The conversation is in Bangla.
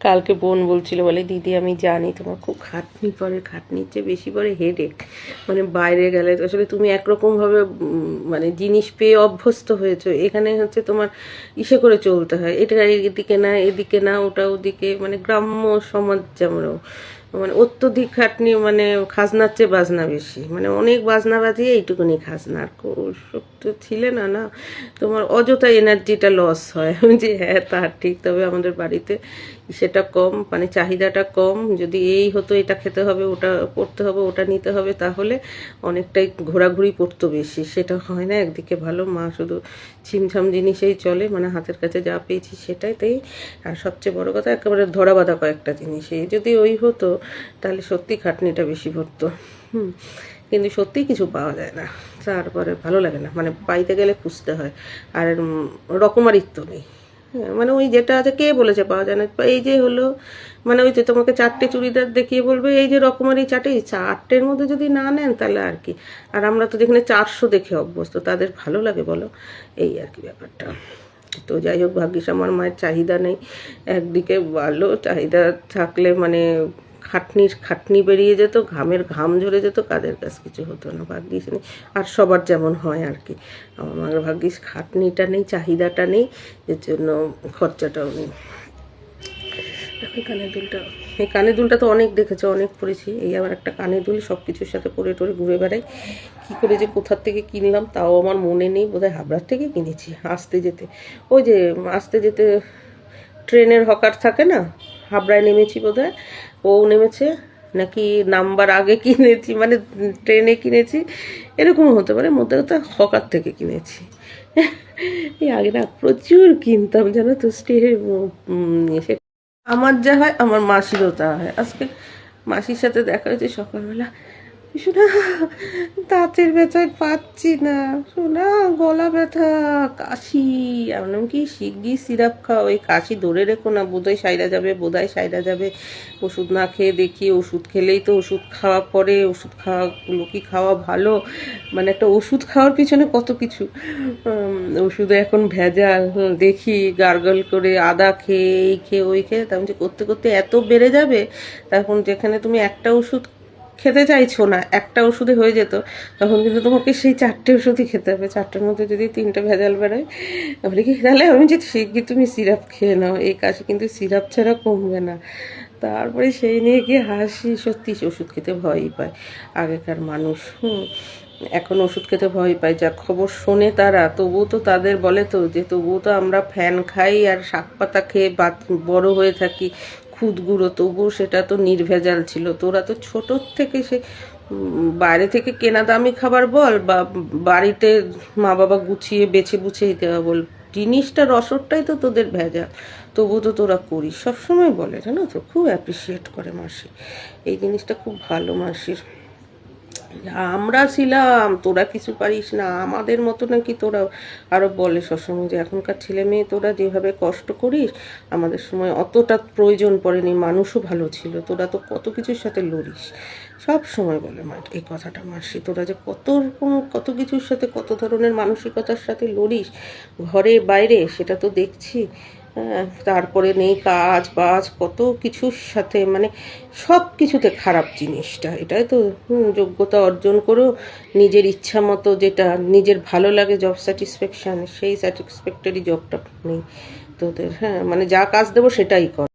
কালকে বোন বলছিল, বলে দিদি আমি জানি তোমার খুব খাটনি পড়ে, খাটনির চেয়ে বেশি পড়ে হেডেক। মানে বাইরে গেলে আসলে তুমি একরকমভাবে মানে জিনিস পেয়ে অভ্যস্ত হয়েছো, এখানে হচ্ছে তোমার ইসে করে চলতে হয়, এটা এদিকে না এদিকে না ওটা ওদিকে, মানে গ্রাম্য সমাজ যেমন মানে অত্যধিক খাটনি, মানে খাজনার চেয়ে বাজনা বেশি, মানে অনেক বাজনা বাজিয়ে এইটুকুনি খাজনা। আর সব তো ছিলে না না, তোমার অযথা এনার্জিটা লস হয়। যে হ্যাঁ তা ঠিক, তবে আমাদের বাড়িতে সেটা কম, মানে চাহিদাটা কম। যদি এই হতো এটা খেতে হবে, ওটা করতে হবে, ওটা নিতে হবে, তাহলে অনেকটাই ঘোরাঘুরি পড়তো বেশি। সেটা হয় না, একদিকে ভালো, মা শুধু ছিমছাম জিনিসেই চলে, মানে হাতের কাছে যা পেয়েছি সেটাই। তাই আর সবচেয়ে বড় কথা একেবারে ধরা বাঁধা কয়েকটা জিনিস, এই যদি ওই হতো তাহলে সত্যি খাটনিটা বেশি পড়তো। কিন্তু সত্যিই কিছু পাওয়া যায় না, তারপরে ভালো লাগে না, মানে পাইতে গেলে খুঁজতে হয়। আর রকমারিত্ব নেই। হ্যাঁ, মানে ওই যেটা আছে, কে বলেছে পাওয়া যায় না? এই যে হলো, মানে ওই যে তোমাকে 4টে চুড়িদার দেখিয়ে বলবে এই যে রকমারি 4টের মধ্যে যদি না নেন তাহলে আর কি। আর আমরা তো যেখানে 400 দেখে অভ্যস্ত, তাদের ভালো লাগে বলো? এই আর কি ব্যাপারটা। তো যাই হোক, ভাগ্যিস আমার মায়ের চাহিদা নেই, একদিকে ভালো চাহিদা থাকলে মানে খাটনি বেরিয়ে যেত, ঘামের ঘাম ঝরে যেত, কাজের কাজ কিছু হতো না। ভাগ্যিস নেই, আর সবার যেমন হয় আর কি। আমার মায়ের ভাগ্যিস খাটনিটা নেই, চাহিদাটা নেই, এর জন্য খরচাটাও নেই। এই কানের দুলটা তো অনেক দেখেছো, অনেক পরেছি। এই আবার একটা কানের দুল, সব কিছুর সাথে পরে টরে ঘুরে বেড়াই। কী করে যে কোথার থেকে কিনলাম তাও আমার মনে নেই, বোধহয় হাবড়ার থেকে কিনেছি আসতে যেতে। ওই যে আসতে যেতে ট্রেনের হকার থাকে না, হাবড়ায় নেমেছি বোধহয়, ও নেমেছে নাকি নাম্বার আগে কিনেছি, মানে ট্রেনে কিনেছি, এরকম হতে পারে, মধ্যে কথা হকার থেকে কিনেছি। এই আগে না প্রচুর কিনতাম জানো তো, আমার যা হয় আমার মাসিরও তা হয়। আজকে মাসির সাথে দেখা হয়েছে সকালবেলা, শোনা দাঁতের ব্যথায় পাচ্ছি না, শোনা গলা ব্যথা, কাশি, এমনকি শিগগির সিরাপ খাও, ওই কাশি ধরে রেখো না, বোধহয় সাইরা যাবে, বোধহয় সাইরা যাবে। ওষুধ না খেয়ে দেখি, ওষুধ খেলেই তো ওষুধ খাওয়া পরে, ওষুধ খাওয়াগুলো কি খাওয়া ভালো? মানে একটা ওষুধ খাওয়ার পিছনে কত কিছু, ওষুধে এখন ভেজাল, দেখি গার্গল করে আদা খেয়ে এই খেয়ে ওই খেয়ে, তেমন যে করতে করতে এত বেড়ে যাবে, তখন যেখানে তুমি একটা ওষুধ খেতে চাইছো না, একটা ওষুধে হয়ে যেত, তখন কিন্তু তোমাকে সেই 4টে ওষুধই খেতে হবে। 4টের মধ্যে যদি 3টে ভেজাল বেরোয়, তাহলে কি, তাহলে আমি যে শিগগির তুমি সিরাপ খেয়ে নাও, এই কাশি কিন্তু সিরাপ ছাড়া কমবে না। তারপরে সেই নিয়ে গিয়ে হাসি, সত্যি ওষুধ খেতে ভয়ই পায় আগেকার মানুষ। এখন ওষুধ খেতে ভয় পায়, যা খবর শোনে তারা, তবুও তো তাদের বলে তো যে তবুও তো আমরা ফ্যান খাই আর শাক পাতা খেয়ে বড় হয়ে থাকি, খুদ গুঁড়ো, তবুও সেটা তো নির্ভেজাল ছিল। তোরা তো ছোটোর থেকে সে বাইরে থেকে কেনা দামি খাবার বল, বা বাড়িতে মা বাবা গুছিয়ে বেছে বুছিয়ে দেওয়া বল, জিনিসটা রসদটাই তো তোদের ভেজাল, তবু তো তোরা করিস, সবসময় বলে জানো তো, খুব অ্যাপ্রিসিয়েট করে মাসি, এই জিনিসটা খুব ভালো মাসির। আমরা ছিলাম, তোরা কিছু পারিস না, আমাদের মতো নাকি তোরা, আরো বলে সবসময় যে এখনকার ছেলে মেয়ে তোরা যেভাবে কষ্ট করিস, আমাদের সময় অতটা প্রয়োজন পড়েনি, মানুষও ভালো ছিল, তোরা তো কত কিছুর সাথে লড়িস, সব সময় বলে মা এই কথাটা মাসি, তোরা যে কত রকম কত কিছুর সাথে, কত ধরনের মানসিকতার সাথে লড়িস ঘরে বাইরে, সেটা তো দেখছি। হ্যাঁ, তারপরে নেই কাজ বাজ, কত কিছুর সাথে, মানে সব কিছুতে খারাপ জিনিসটা, এটাই তো যোগ্যতা অর্জন করেও নিজের ইচ্ছা মতো, যেটা নিজের ভালো লাগে, জব স্যাটিসফ্যাকশান, সেই স্যাটিসফ্যাক্টরি জবটা নেই তোদের। হ্যাঁ, মানে যা কাজ দেবো সেটাই কর।